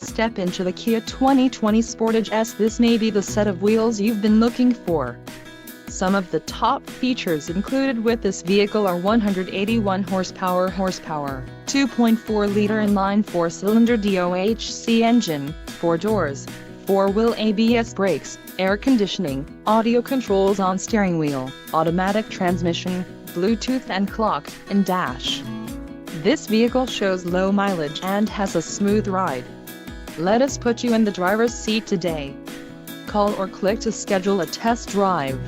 Step into the Kia 2020 Sportage S. This may be the set of wheels you've been looking for. Some of the top features included with this vehicle are 181 horsepower, 2.4-liter inline 4-cylinder DOHC engine, 4 doors, 4-wheel ABS brakes, air conditioning, audio controls on steering wheel, automatic transmission, Bluetooth and clock, and dash. This vehicle shows low mileage and has a smooth ride. Let us put you in the driver's seat today. Call or click to schedule a test drive.